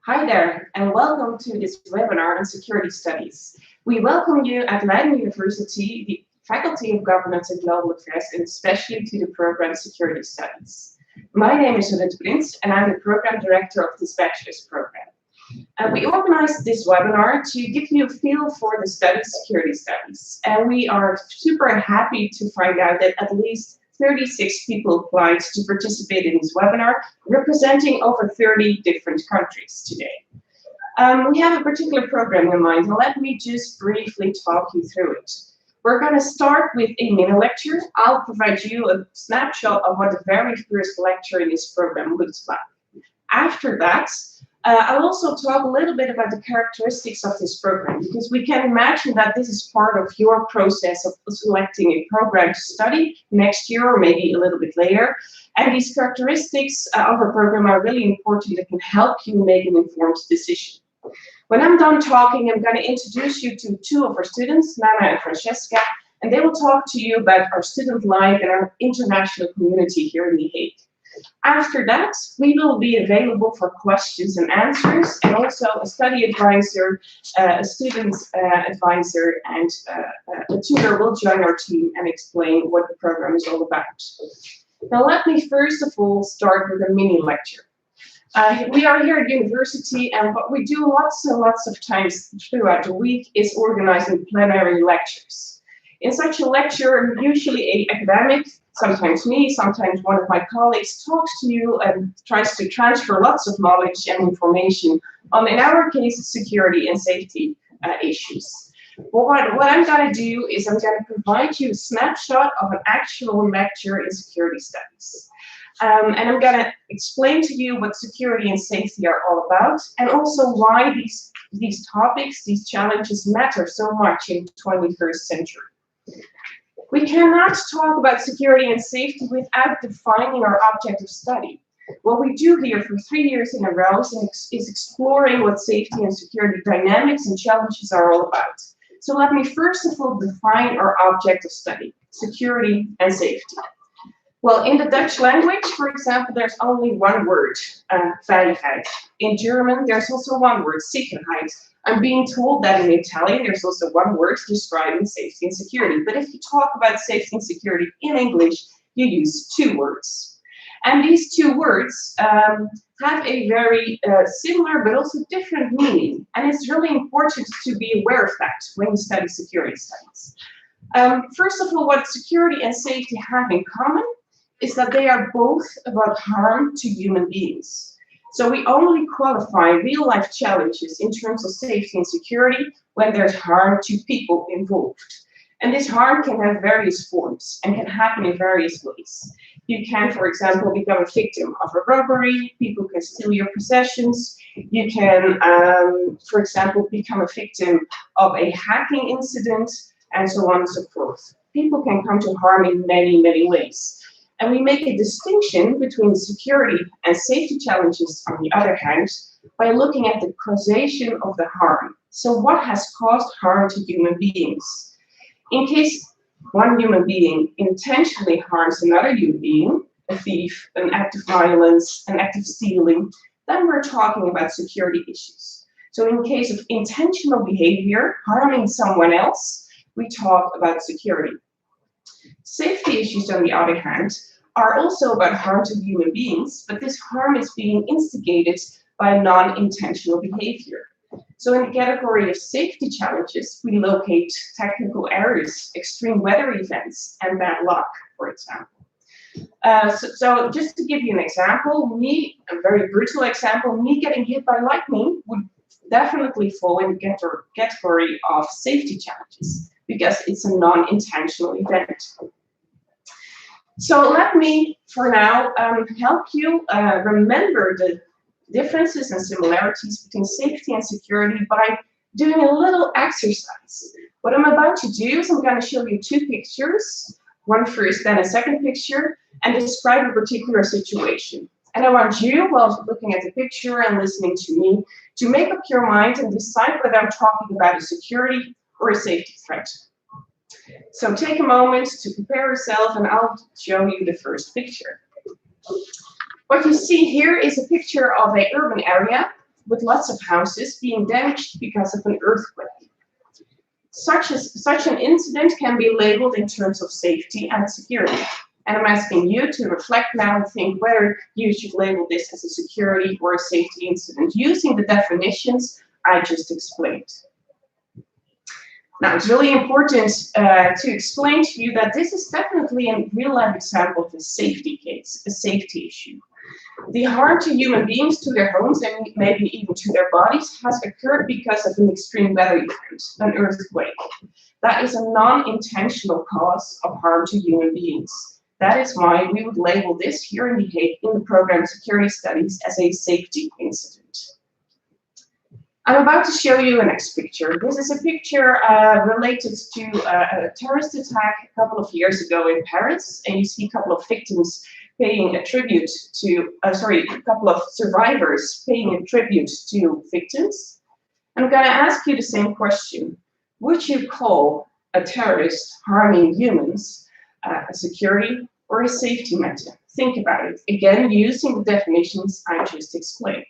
Hi there, and welcome to this webinar on security studies. We welcome you at Leiden University, the Faculty of Governance and Global Affairs, and especially to the program Security Studies. My name is Ruth Prins, and I'm the Program Director of this Bachelor's program. We organized this webinar to give you a feel for the study Security Studies, and we are super happy to find out that at least 36 people applied to participate in this webinar, representing over 30 different countries today. We have a particular program in mind, and let me just briefly talk you through it. We're going to start with a mini lecture. I'll provide you a snapshot of what the very first lecture in this program looks like. After that, I'll also talk a little bit about the characteristics of this program, because we can imagine that this is part of your process of selecting a program to study next year or maybe a little bit later. And these characteristics of a program are really important that can help you make an informed decision. When I'm done talking, I'm going to introduce you to two of our students, Nana and Francesca, and they will talk to you about our student life and our international community here in The Hague. After that, we will be available for questions and answers, and also a study advisor, a student advisor, and a tutor will join our team and explain what the program is all about. Now, let me first of all start with a mini lecture. We are here at university, and what we do lots and lots of times throughout the week is organizing plenary lectures. In such a lecture, usually an academic, sometimes me, sometimes one of my colleagues, talks to you and tries to transfer lots of knowledge and information on, in our case, security and safety issues. What I'm going to do is I'm going to provide you a snapshot of an actual lecture in security studies. And I'm going to explain to you what security and safety are all about, and also why these topics, these challenges matter so much in the 21st century. We cannot talk about security and safety without defining our object of study. What we do here for 3 years in a row is exploring what safety and security dynamics and challenges are all about. So let me first of all define our object of study, security and safety. Well, in the Dutch language, for example, there's only one word, veiligheid. In German, there's also one word, Sicherheit. I'm being told that in Italian, there's also one word describing safety and security. But if you talk about safety and security in English, you use two words. And these two words have a very similar but also different meaning. And it's really important to be aware of that when you study security studies. First of all, what security and safety have in common is that they are both about harm to human beings. So we only qualify real-life challenges in terms of safety and security when there's harm to people involved. And this harm can have various forms and can happen in various ways. You can, for example, become a victim of a robbery. People can steal your possessions. You can, for example, become a victim of a hacking incident, and so on and so forth. People can come to harm in many, many ways. And we make a distinction between security and safety challenges, on the other hand, by looking at the causation of the harm. So what has caused harm to human beings? In case one human being intentionally harms another human being, a thief, an act of violence, an act of stealing, then we're talking about security issues. So in case of intentional behavior, harming someone else, we talk about security. Safety issues, on the other hand, are also about harm to human beings, but this harm is being instigated by non-intentional behavior. So in the category of safety challenges, we locate technical errors, extreme weather events, and bad luck, for example. So just to give you an example, a very brutal example, me getting hit by lightning would definitely fall in the category of safety challenges, because it's a non-intentional event. So let me, for now, help you remember the differences and similarities between safety and security by doing a little exercise. What I'm about to do is I'm going to show you two pictures, one first, then a second picture, and describe a particular situation. And I want you, while looking at the picture and listening to me, to make up your mind and decide whether I'm talking about a security or a safety threat. So take a moment to prepare yourself, and I'll show you the first picture. What you see here is a picture of an urban area. with lots of houses being damaged because of an earthquake. Such an incident can be labeled in terms of safety and security. And I'm asking you to reflect now and think whether you should label this as a security or a safety incident using the definitions I just explained. Now, it's really important to explain to you that this is definitely a real-life example of a safety case, a safety issue. The harm to human beings, to their homes, and maybe even to their bodies has occurred because of an extreme weather event, an earthquake. That is a non-intentional cause of harm to human beings. That is why we would label this here in The Hague in the program Security Studies as a safety incident. I'm about to show you a next picture. This is a picture related to a terrorist attack a couple of years ago in Paris, and you see a couple of victims paying a tribute to, a couple of survivors paying a tribute to victims. I'm going to ask you the same question. Would you call a terrorist harming humans a security or a safety matter? Think about it, again, using the definitions I just explained.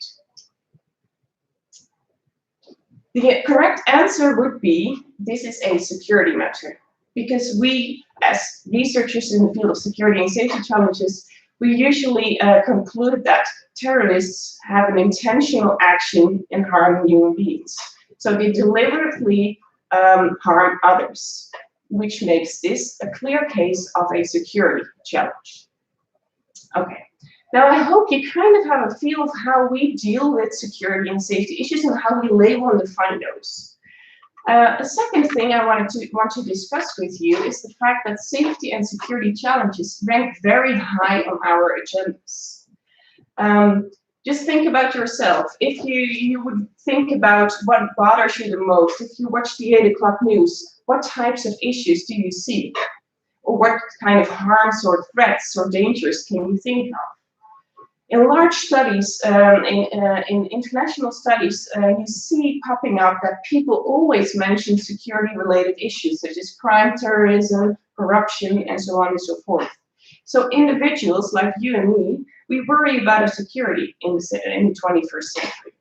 The correct answer would be, this is a security matter, because we, as researchers in the field of security and safety challenges, we usually conclude that terrorists have an intentional action in harming human beings. So they deliberately harm others, which makes this a clear case of a security challenge. Okay. Now, I hope you kind of have a feel of how we deal with security and safety issues and how we label and define those. A second thing I want to discuss with you is the fact that safety and security challenges rank very high on our agendas. Just think about yourself. If you would think about what bothers you the most, if you watch the 8 o'clock news, what types of issues do you see? Or what kind of harms or threats or dangers can you think of? In large studies, in international studies, you see popping up that people always mention security-related issues such as crime, terrorism, corruption, and so on and so forth. So individuals like you and me, we worry about our security in the 21st century.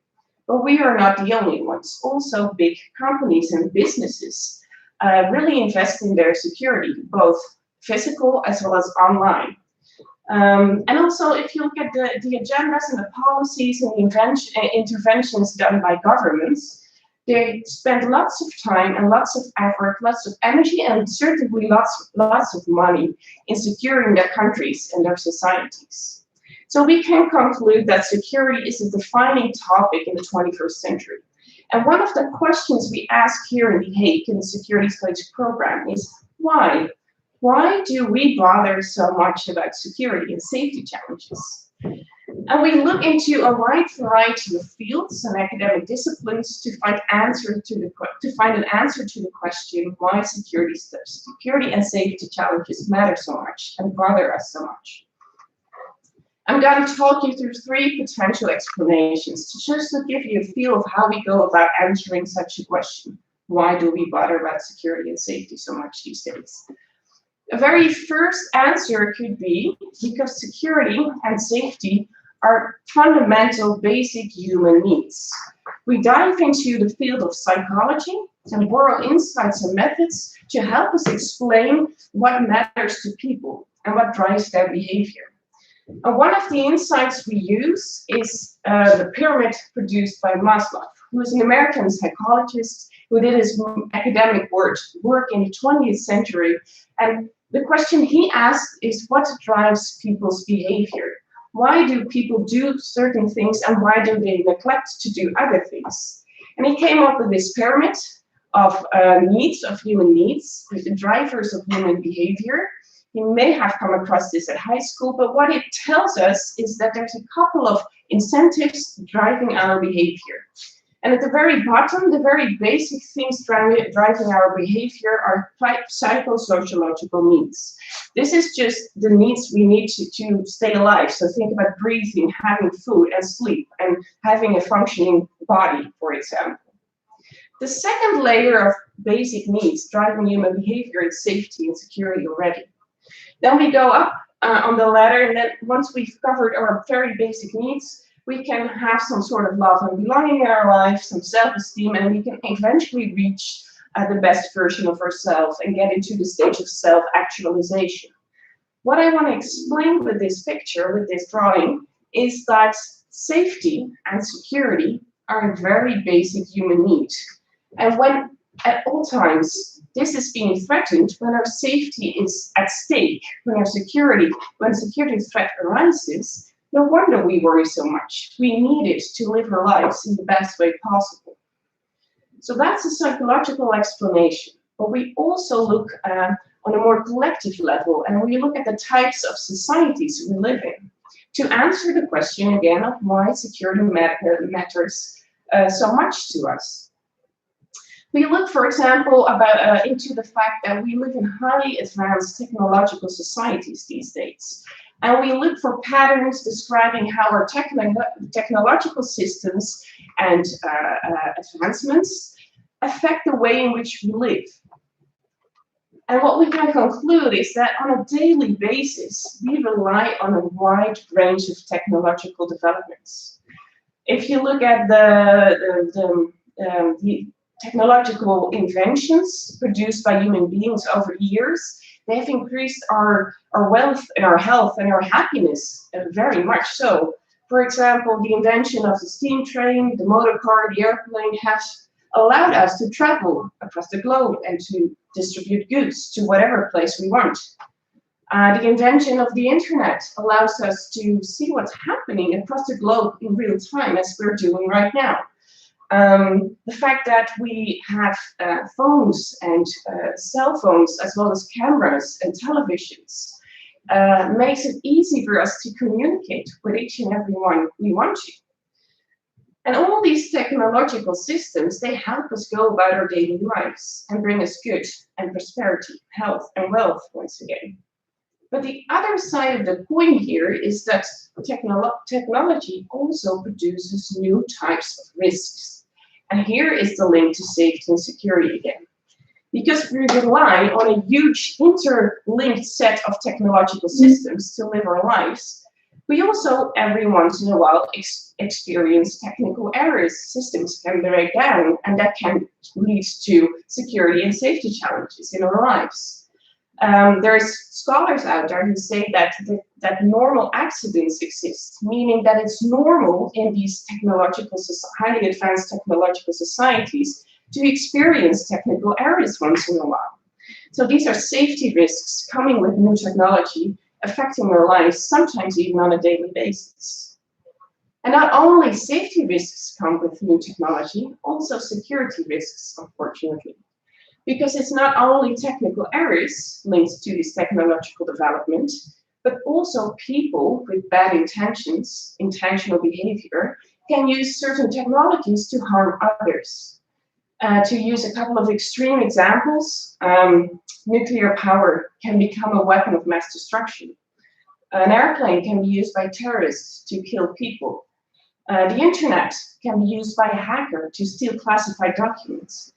But we are not the only ones. Also, big companies and businesses really invest in their security, both physical as well as online. And also, if you look at the agendas and the policies and the interventions done by governments, they spend lots of time and lots of effort, lots of energy, and certainly lots of money in securing their countries and their societies. So we can conclude that security is a defining topic in the 21st century. And one of the questions we ask here in The Hague in the Security Studies program is why? Why do we bother so much about security and safety challenges? And we look into a wide variety of fields and academic disciplines to find an answer to the question why security and safety challenges matter so much and bother us so much. I'm going to talk you through 3 potential explanations just to give you a feel of how we go about answering such a question. Why do we bother about security and safety so much these days? A very first answer could be because security and safety are fundamental basic human needs. We dive into the field of psychology and borrow insights and methods to help us explain what matters to people and what drives their behavior. And one of the insights we use is the pyramid produced by Maslow, who is an American psychologist who did his academic work in the 20th century. And the question he asked is what drives people's behavior? Why do people do certain things and why do they neglect to do other things? And he came up with this pyramid of human needs, with the drivers of human behavior. You may have come across this at high school, but what it tells us is that there's a couple of incentives driving our behavior. And at the very bottom, the very basic things driving our behavior are psychosociological needs. This is just the needs we need to stay alive. So think about breathing, having food and sleep, and having a functioning body, for example. The second layer of basic needs driving human behavior is safety and security already. Then we go up on the ladder, and then once we've covered our very basic needs, We can have some sort of love and belonging in our life, some self-esteem, and we can eventually reach the best version of ourselves and get into the stage of self-actualization. What I want to explain with this picture, with this drawing, is that safety and security are a very basic human need. And when at all times this is being threatened, when our safety is at stake, when security threat arises, no wonder we worry so much. We need it to live our lives in the best way possible. So that's a psychological explanation. But we also look on a more collective level, and we look at the types of societies we live in to answer the question again of why security matters so much to us. We look, for example, into the fact that we live in highly advanced technological societies these days. And we look for patterns describing how our technological systems and advancements affect the way in which we live. And what we can conclude is that on a daily basis, we rely on a wide range of technological developments. If you look at the technological inventions produced by human beings over the years, they have increased our wealth and our health and our happiness very much so. For example, the invention of the steam train, the motor car, the airplane have allowed us to travel across the globe and to distribute goods to whatever place we want. The invention of the internet allows us to see what's happening across the globe in real time, as we're doing right now. The fact that we have phones and cell phones, as well as cameras and televisions, makes it easy for us to communicate with each and every one we want to. And all these technological systems, they help us go about our daily lives and bring us good and prosperity, health and wealth once again. But the other side of the coin here is that technology also produces new types of risks. And here is the link to safety and security again. Because we rely on a huge interlinked set of technological systems to live our lives, we also, every once in a while, experience technical errors. Systems can break down, and that can lead to security and safety challenges in our lives. There's scholars out there who say that normal accidents exist, meaning that it's normal in these highly advanced technological societies to experience technical errors once in a while. So these are safety risks coming with new technology, affecting our lives, sometimes even on a daily basis. And not only safety risks come with new technology, also security risks, unfortunately. Because it's not only technical errors linked to this technological development, but also people with bad intentions, intentional behavior, can use certain technologies to harm others. To use a couple of extreme examples, nuclear power can become a weapon of mass destruction. An airplane can be used by terrorists to kill people. The internet can be used by a hacker to steal classified documents.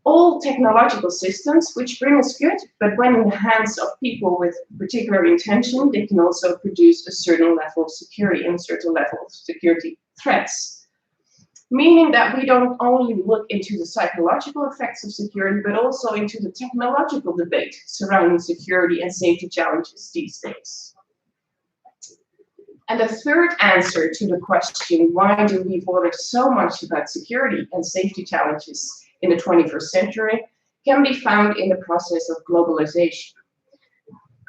All technological systems which bring us good, but when in the hands of people with particular intention, they can also produce a certain level of security and a certain level of security threats. Meaning that we don't only look into the psychological effects of security, but also into the technological debate surrounding security and safety challenges these days. And the third answer to the question, why do we worry so much about security and safety challenges in the 21st century, can be found in the process of globalization.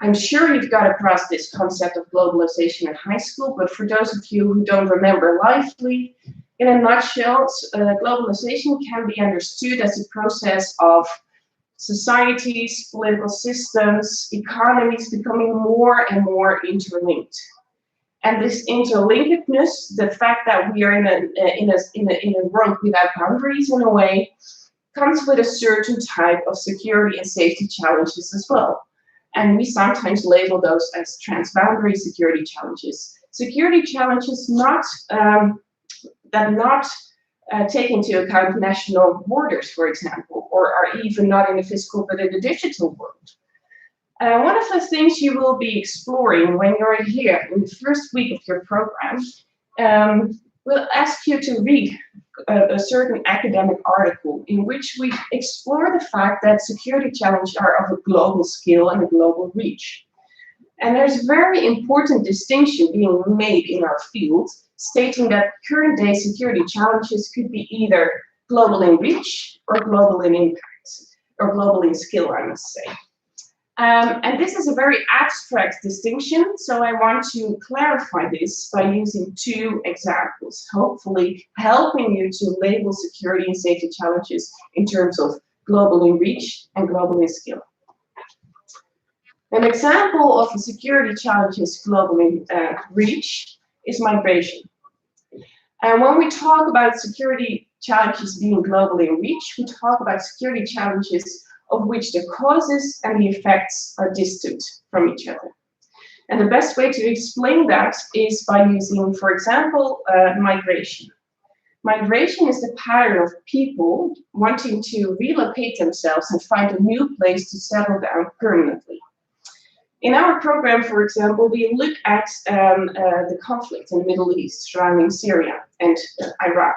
I'm sure you've got across this concept of globalization in high school, but for those of you who don't remember lively, in a nutshell, globalization can be understood as a process of societies, political systems, economies becoming more and more interlinked. And this interlinkedness, the fact that we are in a world without boundaries in a way, comes with a certain type of security and safety challenges as well. And we sometimes label those as transboundary security challenges. Security challenges that not take into account national borders, for example, or are even not in the physical but in the digital world. One of the things you will be exploring when you're here in the first week of your program We'll ask you to read a certain academic article in which we explore the fact that security challenges are of a global scale and a global reach. And there's a very important distinction being made in our field, stating that current day security challenges could be either global in reach or global in impact, or global in skill, I must say. And this is a very abstract distinction, so I want to clarify this by using two examples, hopefully helping you to label security and safety challenges in terms of global in reach and global in skill. An example of a security challenges global in reach is migration. And when we talk about security challenges being globally in reach, we talk about security challenges of which the causes and the effects are distant from each other. And the best way to explain that is by using, for example, migration. Migration is the pattern of people wanting to relocate themselves and find a new place to settle down permanently. In our program, for example, we look at the conflict in the Middle East surrounding Syria and Iraq.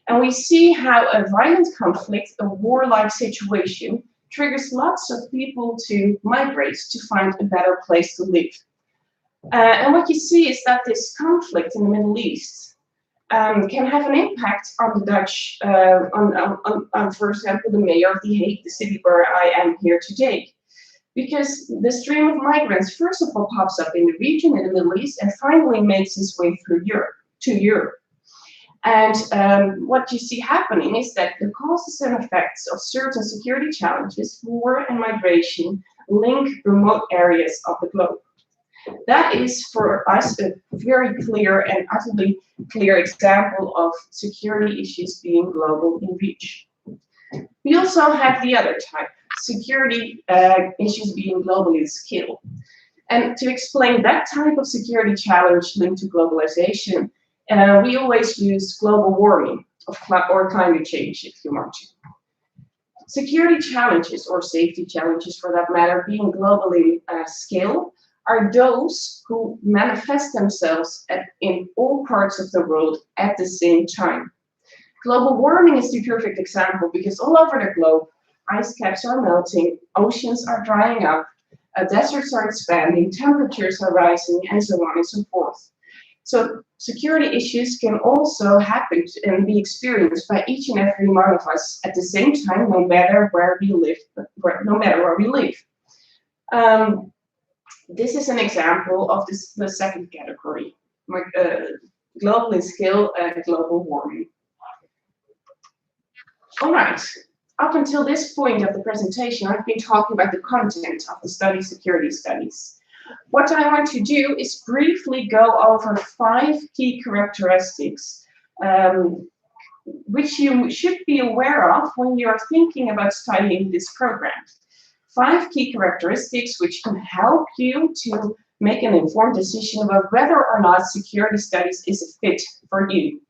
And we see how a violent conflict, a warlike situation, triggers lots of people to migrate to find a better place to live. And what you see is that this conflict in the Middle East can have an impact on the Dutch, on, for example, the mayor of The Hague, the city where I am here today. Because the stream of migrants, first of all, pops up in the region, in the Middle East, and finally makes its way through Europe, to Europe. And what you see happening is that the causes and effects of certain security challenges, war and migration, link remote areas of the globe. That is, for us, a very clear and utterly clear example of security issues being global in reach. We also have the other type, security issues being globally in scale. And to explain that type of security challenge linked to globalization, we always use global warming or climate change, if you want to. Security challenges, or safety challenges for that matter, being globally scale, are those who manifest themselves in all parts of the world at the same time. Global warming is the perfect example because all over the globe, ice caps are melting, oceans are drying up, deserts are expanding, temperatures are rising, and so on and so forth. So security issues can also happen and be experienced by each and every one of us at the same time, no matter where we live. This is an example of the second category, global in scale and global warming. All right. Up until this point of the presentation, I've been talking about the content of the study security studies. What I want to do is briefly go over 5 key characteristics which you should be aware of when you're thinking about studying this program. 5 key characteristics which can help you to make an informed decision about whether or not security studies is a fit for you.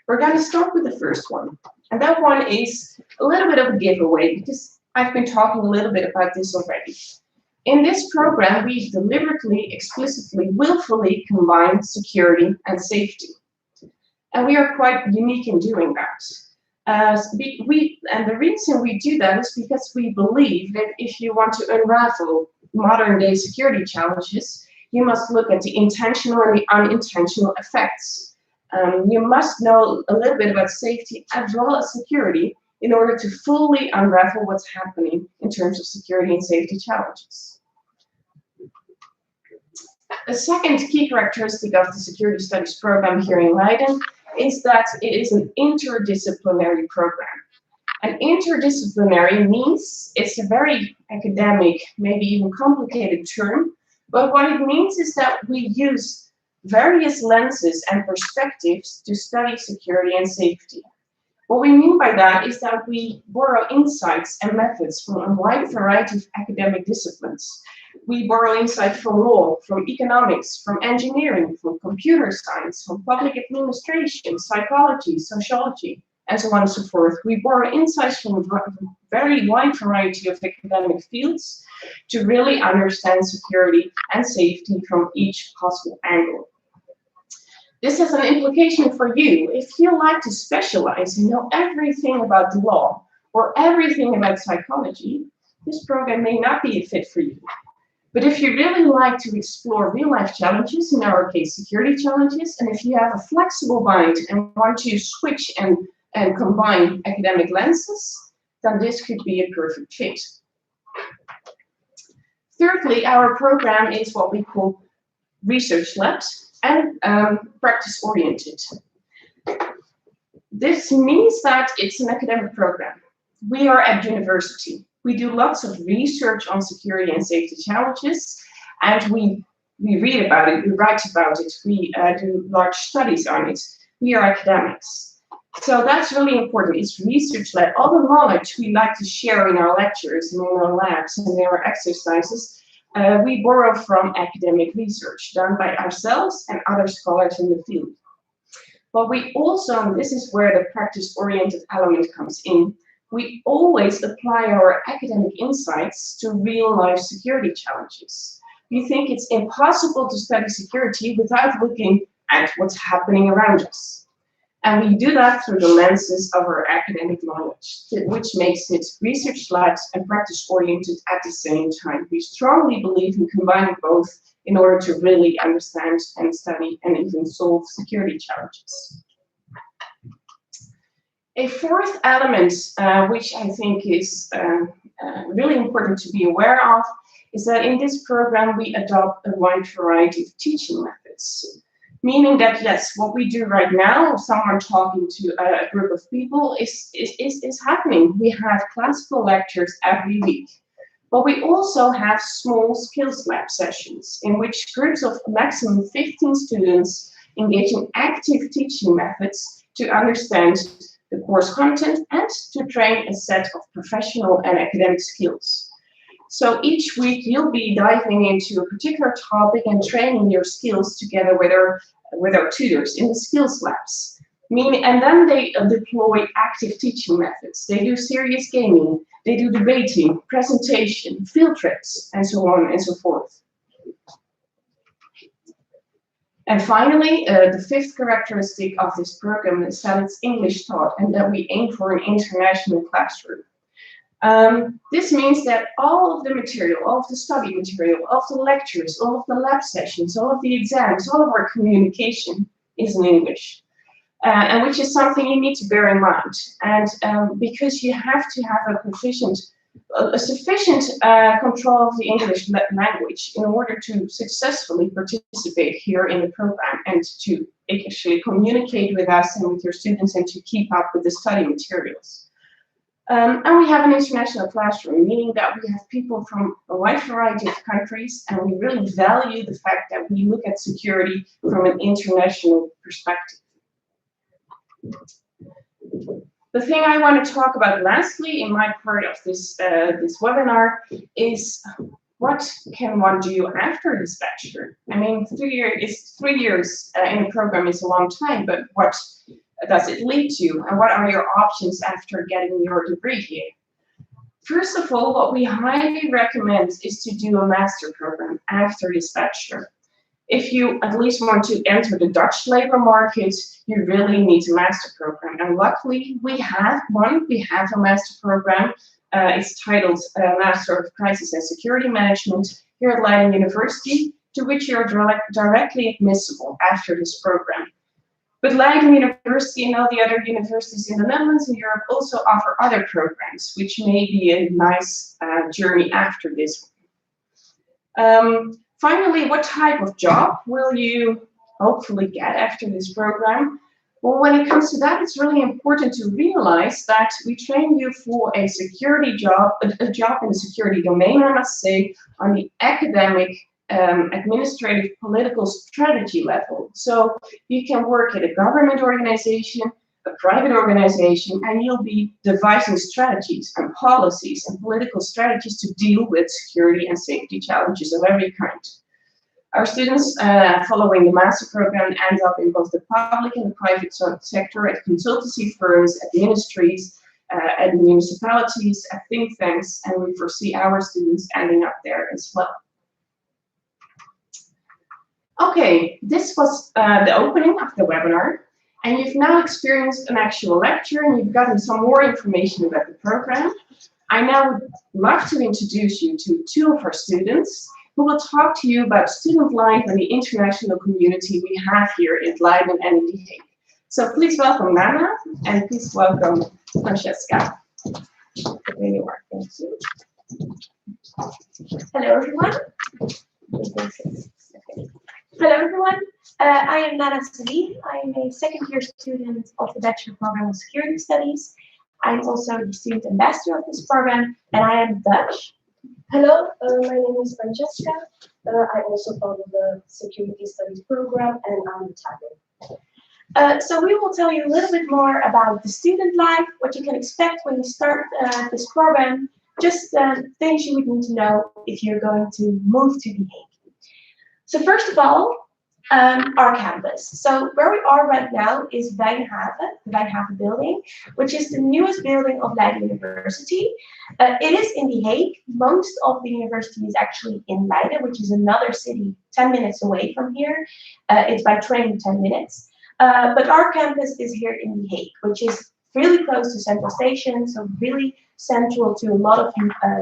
We're going to start with the first one. And that one is a little bit of a giveaway because I've been talking a little bit about this already. In this program, we deliberately, explicitly, willfully combine security and safety. And we are quite unique in doing that. And the reason we do that is because we believe that if you want to unravel modern day security challenges, you must look at the intentional and the unintentional effects. You must know a little bit about safety as well as security in order to fully unravel what's happening in terms of security and safety challenges. The second key characteristic of the security studies program here in Leiden is that it is an interdisciplinary program. And interdisciplinary means it's a very academic, maybe even complicated term, but what it means is that we use various lenses and perspectives to study security and safety. What we mean by that is that we borrow insights and methods from a wide variety of academic disciplines. We borrow insight from law, from economics, from engineering, from computer science, from public administration, psychology, sociology, and so on and so forth. We borrow insights from a very wide variety of academic fields to really understand security and safety from each possible angle. This has an implication for you. If you like to specialize and know everything about the law or everything about psychology, this program may not be a fit for you. But if you really like to explore real-life challenges, in our case security challenges, and if you have a flexible mind and want to switch and combine academic lenses, then this could be a perfect fit. Thirdly, our program is what we call research labs and practice-oriented. This means that it's an academic program. We are at university. We do lots of research on security and safety challenges, and we read about it, we write about it, we do large studies on it. We are academics. So that's really important. It's research led. All the knowledge we like to share in our lectures and in our labs and in our exercises, we borrow from academic research done by ourselves and other scholars in the field. But we also, and this is where the practice-oriented element comes in, we always apply our academic insights to real-life security challenges. We think it's impossible to study security without looking at what's happening around us. And we do that through the lenses of our academic knowledge, which makes it research-led and practice-oriented at the same time. We strongly believe in combining both in order to really understand and study and even solve security challenges. A fourth element, which I think is really important to be aware of, is that in this program we adopt a wide variety of teaching methods. Meaning that, yes, what we do right now, someone talking to a group of people, is happening. We have classical lectures every week. But we also have small skills lab sessions in which groups of maximum 15 students engage in active teaching methods to understand the course content and to train a set of professional and academic skills. So each week you'll be diving into a particular topic and training your skills together with our tutors in the skills labs. And then they deploy active teaching methods. They do serious gaming, they do debating, presentation, field trips, and so on and so forth. And finally, the fifth characteristic of this program is that it's English taught and that we aim for an international classroom. This means that all of the material, all of the study material, all of the lectures, all of the lab sessions, all of the exams, all of our communication is in English. And which is something you need to bear in mind. And because you have to have a sufficient control of the English language in order to successfully participate here in the program and to actually communicate with us and with your students and to keep up with the study materials. And we have an international classroom, meaning that we have people from a wide variety of countries, and we really value the fact that we look at security from an international perspective. The thing I want to talk about lastly in my part of this webinar is what can one do after this bachelor? I mean, 3 years in a program is a long time, but what does it lead to? And what are your options after getting your degree here? First of all, what we highly recommend is to do a master program after this bachelor. If you at least want to enter the Dutch labor market, you really need a master program. And luckily, we have one. We have a master program. It's titled Master of Crisis and Security Management here at Leiden University, to which you are directly admissible after this program. But Leiden University and all the other universities in the Netherlands and Europe also offer other programs, which may be a nice journey after this one. Finally, what type of job will you hopefully get after this program? Well, when it comes to that, it's really important to realize that we train you for a security job, a job in the security domain, I must say, on the academic, administrative, political strategy level. So you can work at a government organization, a private organization, and you'll be devising strategies and policies and political strategies to deal with security and safety challenges of every kind. Our students following the master program end up in both the public and the private sector, at consultancy firms, at ministries, at municipalities, at think tanks, and we foresee our students ending up there as well. Okay, this was the opening of the webinar, and you've now experienced an actual lecture and you've gotten some more information about the program. I now would love to introduce you to two of our students who will talk to you about student life and the international community we have here in Leiden and in The Hague. So please welcome Nana, and please welcome Francesca. There you are, thank you. Hello everyone. Hello everyone. I am Nana Salim. I am a second-year student of the Bachelor program of Security Studies. I'm also the student ambassador of this program, and I am Dutch. Hello, my name is Francesca. I also follow the Security Studies program, and I'm Italian. So we will tell you a little bit more about the student life, what you can expect when you start this program, just things you would need to know if you're going to move to The Hague. So first of all, our campus. So where we are right now is Wijnhaven, the Wijnhaven building, which is the newest building of Leiden University. It is in The Hague. Most of the university is actually in Leiden, which is another city 10 minutes away from here. It's by train 10 minutes. But our campus is here in The Hague, which is really close to Central Station, so really central to a lot of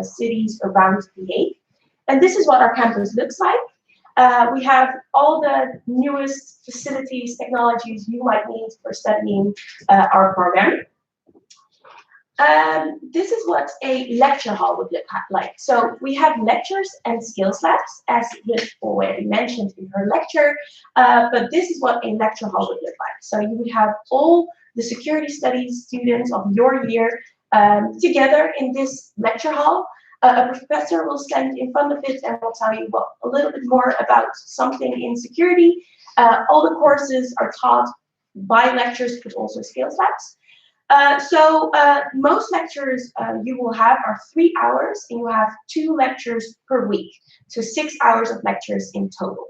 cities around The Hague. And this is what our campus looks like. We have all the newest facilities, technologies you might need for studying our program. This is what a lecture hall would look like. So we have lectures and skills labs, as Ruth already mentioned in her lecture, but this is what a lecture hall would look like. So you would have all the security studies students of your year together in this lecture hall. A professor will stand in front of it and will tell you a little bit more about something in security. All the courses are taught by lectures, but also skills labs. So most lectures you will have are 3 hours, and you have 2 lectures per week, so 6 hours of lectures in total.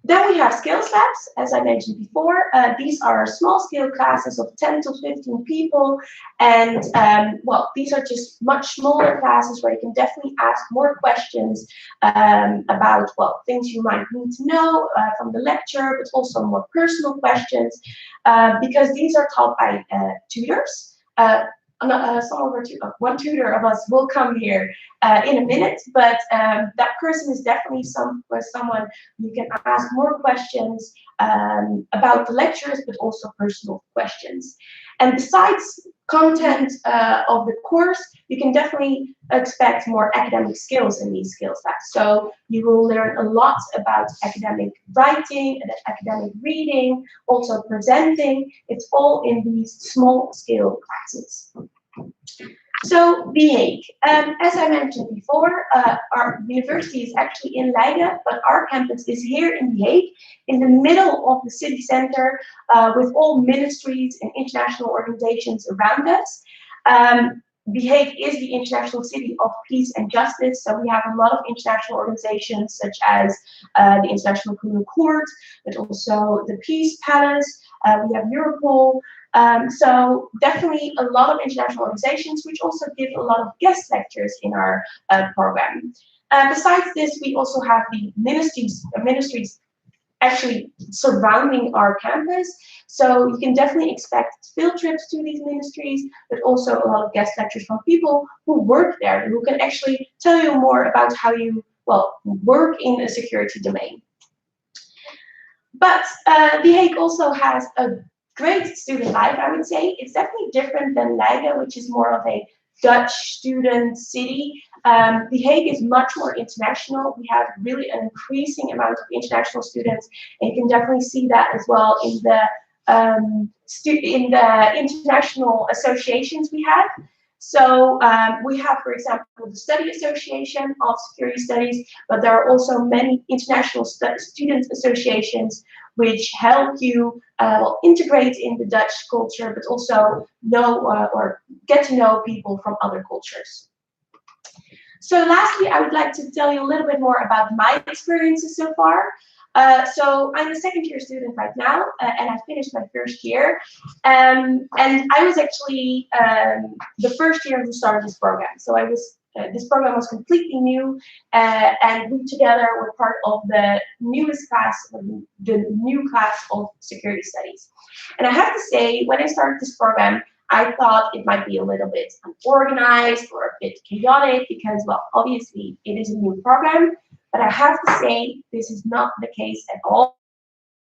Then we have skills labs, as I mentioned before. These are small-scale classes of 10 to 15 people, and these are just much smaller classes where you can definitely ask more questions about things you might need to know from the lecture, but also more personal questions, because these are taught by tutors. One tutor of us will come here in a minute, but that person is definitely someone you can ask more questions about the lectures, but also personal questions. And besides content of the course, you can definitely expect more academic skills in these skills labs. So you will learn a lot about academic writing, academic reading, also presenting. It's all in these small scale classes. So The Hague, as I mentioned before, our university is actually in Leiden, but our campus is here in The Hague, in the middle of the city center, with all ministries and international organizations around us. The Hague is the international city of peace and justice, so we have a lot of international organizations such as the International Criminal Court, but also the Peace Palace. We have Europol. So definitely a lot of international organizations, which also give a lot of guest lectures in our program. Besides this, we also have the ministries actually surrounding our campus. So you can definitely expect field trips to these ministries, but also a lot of guest lectures from people who work there, who can actually tell you more about how you work in a security domain. But The Hague also has a great student life, I would say. It's definitely different than Leiden, which is more of a Dutch student city. The Hague is much more international. We have really an increasing amount of international students, and you can definitely see that as well in the international associations we have. So we have, for example, the Study Association of Security Studies, but there are also many international student associations which help you integrate in the Dutch culture, but also know or get to know people from other cultures. So lastly, I would like to tell you a little bit more about my experiences so far. So I'm a second-year student right now, and I finished my first year. And I was actually the first year who started this program. So I was this program was completely new, and we together were part of the newest class, the new class of security studies. And I have to say, when I started this program, I thought it might be a little bit unorganized or a bit chaotic because, well, obviously it is a new program, but I have to say this is not the case at all.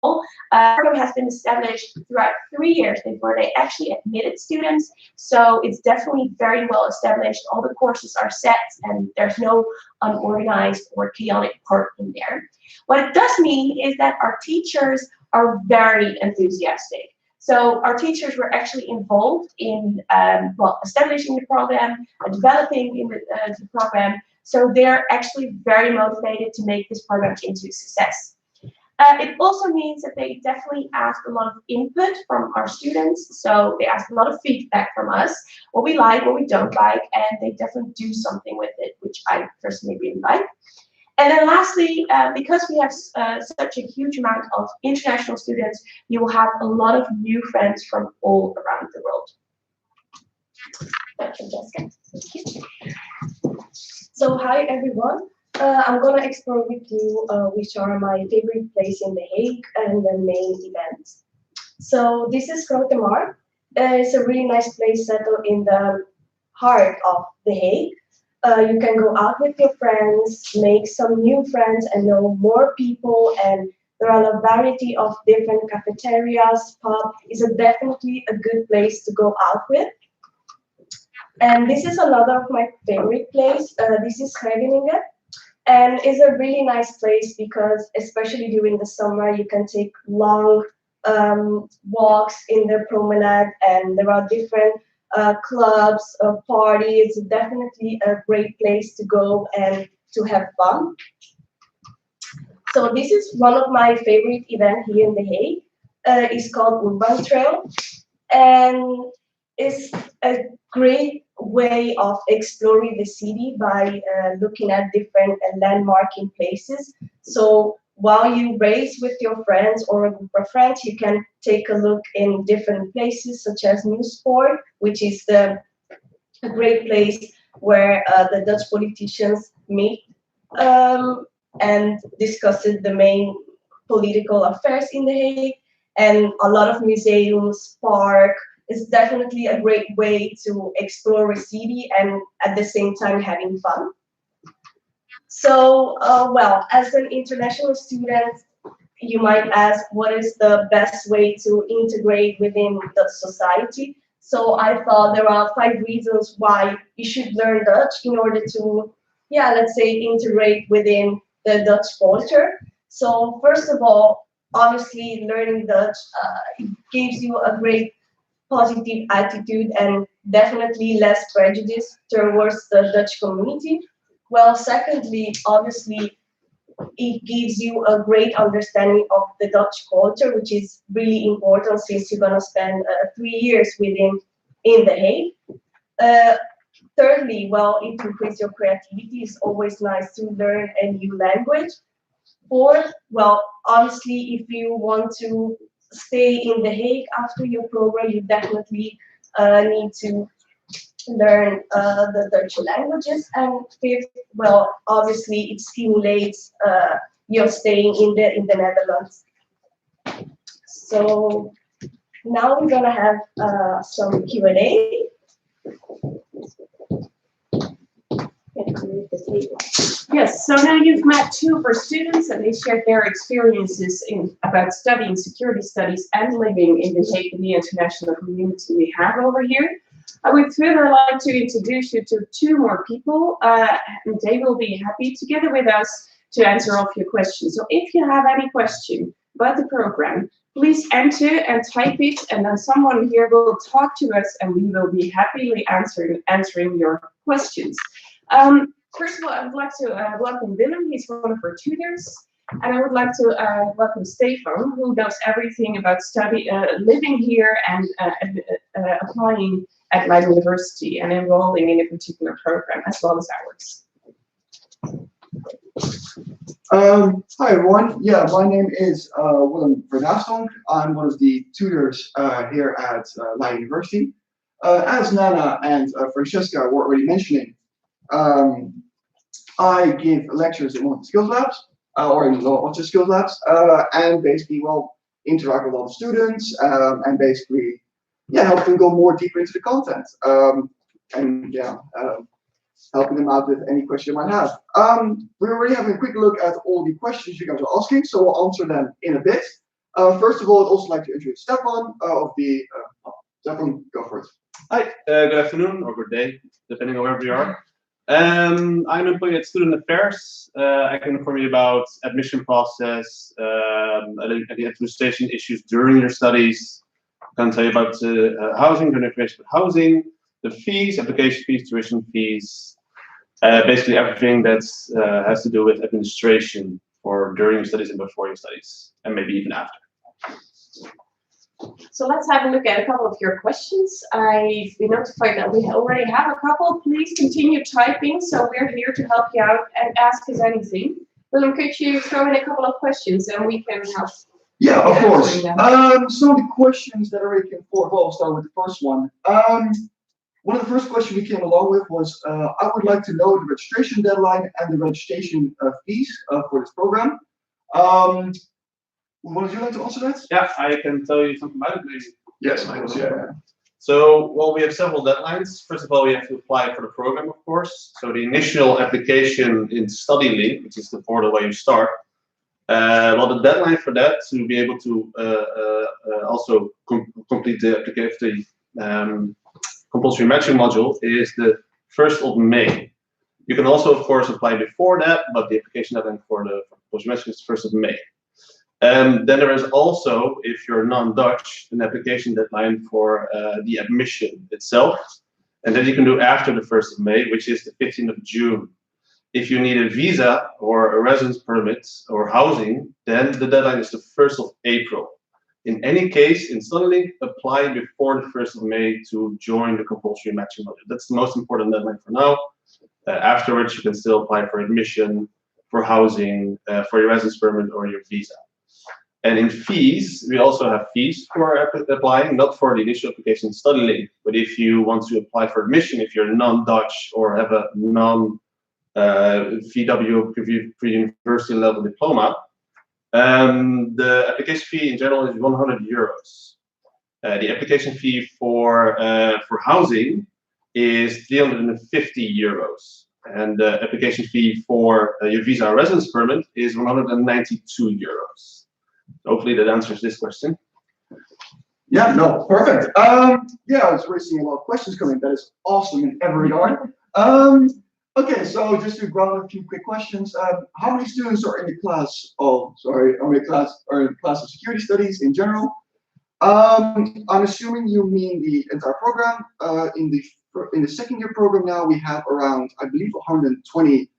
The program has been established throughout 3 years before they actually admitted students, so it's definitely very well established. All the courses are set and there's no unorganized or chaotic part in there. What it does mean is that our teachers are very enthusiastic. So our teachers were actually involved in well, establishing the program, developing in the program, so they're actually very motivated to make this program into a success. It also means that they definitely ask a lot of input from our students. So they ask a lot of feedback from us, what we like, what we don't like, and they definitely do something with it, which I personally really like. And then lastly, because we have such a huge amount of international students, you will have a lot of new friends from all around the world. Francesca. So hi everyone. I'm gonna explore with you which are my favorite place in The Hague and the main events. So this is Grote Markt. It's a really nice place settled in the heart of The Hague. You can go out with your friends, make some new friends and know more people, and there are a variety of different cafeterias, pub. It's definitely a good place to go out with. And this is another of my favorite place. This is Scheveningen. And it's a really nice place because, especially during the summer, you can take long walks in the promenade, and there are different clubs, parties. It's definitely a great place to go and to have fun. So this is one of my favorite events here in The Hague. It's called Urban Trail, and it's a great way of exploring the city by looking at different landmarking places. So while you race with your friends or a group of friends, you can take a look in different places such as Nieuwspoort, which is a great place where the Dutch politicians meet and discuss the main political affairs in The Hague, and a lot of museums, park. It's definitely a great way to explore a city and at the same time having fun. So, well, as an international student, you might ask, what is the best way to integrate within the society? So I thought there are 5 reasons why you should learn Dutch in order to, yeah, let's say, integrate within the Dutch culture. So first of all, obviously learning Dutch gives you a great positive attitude and definitely less prejudice towards the Dutch community. Well, secondly, obviously, it gives you a great understanding of the Dutch culture, which is really important since you're gonna spend 3 years in The Hague. Thirdly, well, it increases your creativity. It's always nice to learn a new language. Fourth, well, honestly, if you want to stay in The Hague after your program, you definitely need to learn the Dutch languages. And fifth, well, obviously, it stimulates your staying in the Netherlands. So now we're gonna have some Q&A. Yes, so now you've met 2 of our students and they shared their experiences about studying security studies and living in The Hague, in the international community we have over here. I would further like to introduce you to 2 more people, and they will be happy together with us to answer all of your questions. So if you have any question about the program, please enter and type it, and then someone here will talk to us and we will be happily answering your questions. First of all, I would like to welcome Willem. He's one of our tutors. And I would like to welcome Stefan, who knows everything about living here and applying at Leiden University and enrolling in a particular program, as well as ours. Hi everyone. Yeah, my name is Willem Verdastonk. I'm one of the tutors here at Leiden University. As Nana and Francesca were already mentioning, I give lectures in one of the skills labs, or in lots of skills labs, and basically, well, interact with all the students, and basically, yeah, help them go more deeper into the content, and yeah, helping them out with any question you might have. We're already having a quick look at all the questions you guys are asking, so we'll answer them in a bit. First of all, I'd also like to introduce Stefan of the. Stefan, go for it. Hi, good afternoon or good day, depending on wherever you are. I'm employed at Student Affairs. I can inform you about admission process, the administration issues during your studies. I can tell you about housing, the information about housing, the fees, application fees, tuition fees, basically everything that has to do with administration for during your studies and before your studies, and maybe even after. So let's have a look at a couple of your questions. I've been notified that we already have a couple. Please continue typing, so we're here to help you out and ask us anything. Willem, could you throw in a couple of questions and we can help? Yeah, of course. Some of the questions that already came forward, well, I'll start with the first one. One of the first questions we came along with was, I would like to know the registration deadline and the registration fees for this program. Would you like to answer that? Yeah, I can tell you something about it, maybe. Yes, Michael. Yeah. So, well, we have several deadlines. First of all, we have to apply for the program, of course. So the initial application in StudyLink, which is the portal where you start, well, the deadline for that to be able to also complete the application, compulsory matching module is the 1st of May. You can also, of course, apply before that, but the application deadline for the compulsory matching is 1st of May. Then there is also, if you're non-Dutch, an application deadline for the admission itself. And then you can do after the 1st of May, which is the 15th of June. If you need a visa or a residence permit or housing, then the deadline is the 1st of April. In any case, in StudyLink, apply before the 1st of May to join the compulsory matching module. That's the most important deadline for now. Afterwards, you can still apply for admission, for housing, for your residence permit or your visa. And in fees, we also have fees for applying, not for the initial application StudyLink, but if you want to apply for admission, if you're non-Dutch or have a non-VW pre-university level diploma, the application fee in general is 100 euros. The application fee for housing is 350 euros. And the application fee for your visa or residence permit is 192 euros. Hopefully that answers this question. Yeah, no, perfect. Yeah, I was receiving a lot of questions coming. That is awesome in every regard. Okay, so just to ground a few quick questions. How many students are in the class? Oh, sorry, how many class are in the class of security studies in general? I'm assuming you mean the entire program. In the second year program now, we have around, I believe, 120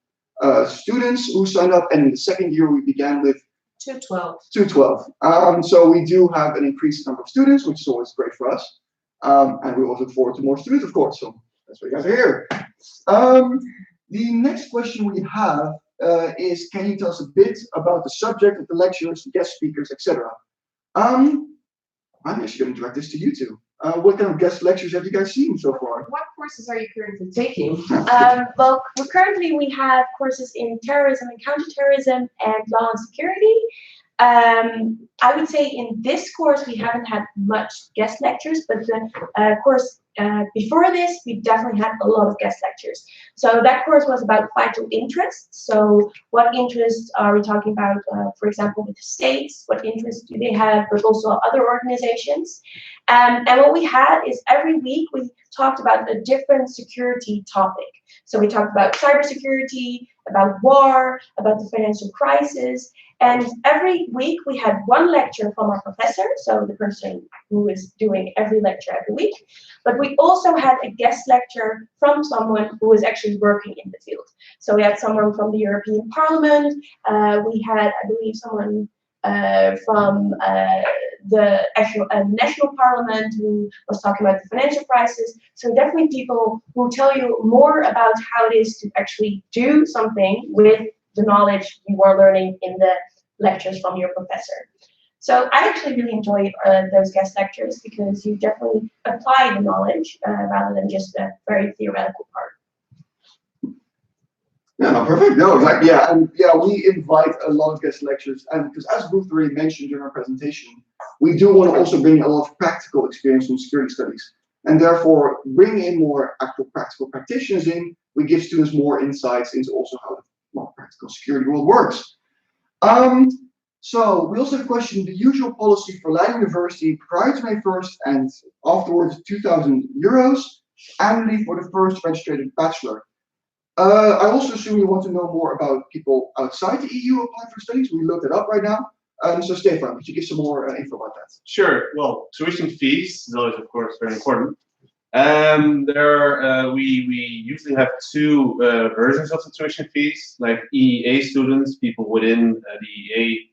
students who signed up, and in the second year we began with 212. 212. So we do have an increased number of students, which is always great for us. And we also look forward to more students, of course. So that's why you guys are here. The next question we have is, can you tell us a bit about the subject of the lectures, guest speakers, etc.? I'm actually going to direct this to you two. What kind of guest lectures have you guys seen so far? What courses are you currently taking? Well, currently we have courses in terrorism and counterterrorism and law and security. I would say in this course we haven't had much guest lectures, but the course before this we definitely had a lot of guest lectures. So that course was about vital interests. So what interests are we talking about, for example, with the states? What interests do they have, but also other organizations? And what we had is every week we talked about a different security topic. So we talked about cybersecurity, about war, about the financial crisis. And every week we had one lecture from our professor, so the person who is doing every lecture every week. But we also had a guest lecture from someone who was actually working in the field. So we had someone from the European Parliament. We had, I believe, someone from the national parliament who was talking about the financial crisis. So definitely people who tell you more about how it is to actually do something with the knowledge you are learning in the lectures from your professor. So I actually really enjoy those guest lectures because you definitely apply the knowledge rather than just a very theoretical part. Yeah, no, perfect. No, exactly. Yeah, and yeah, we invite a lot of guest lecturers, and because as Ruth already mentioned during our presentation, we do want to also bring a lot of practical experience from security studies, and therefore bring in more actual practical practitioners in. We give students more insights into also how the practical security world works. So we also have a question: the usual policy for Leiden University prior to May 1st and afterwards €2,000 annually for the first registered bachelor. I also assume you want to know more about people outside the EU applying for studies. We looked it up right now. So Stefan, could you give some more info about that? Sure. Well, tuition fees is always, of course, very important. We usually have two versions of the tuition fees, like EEA students, people within the EEA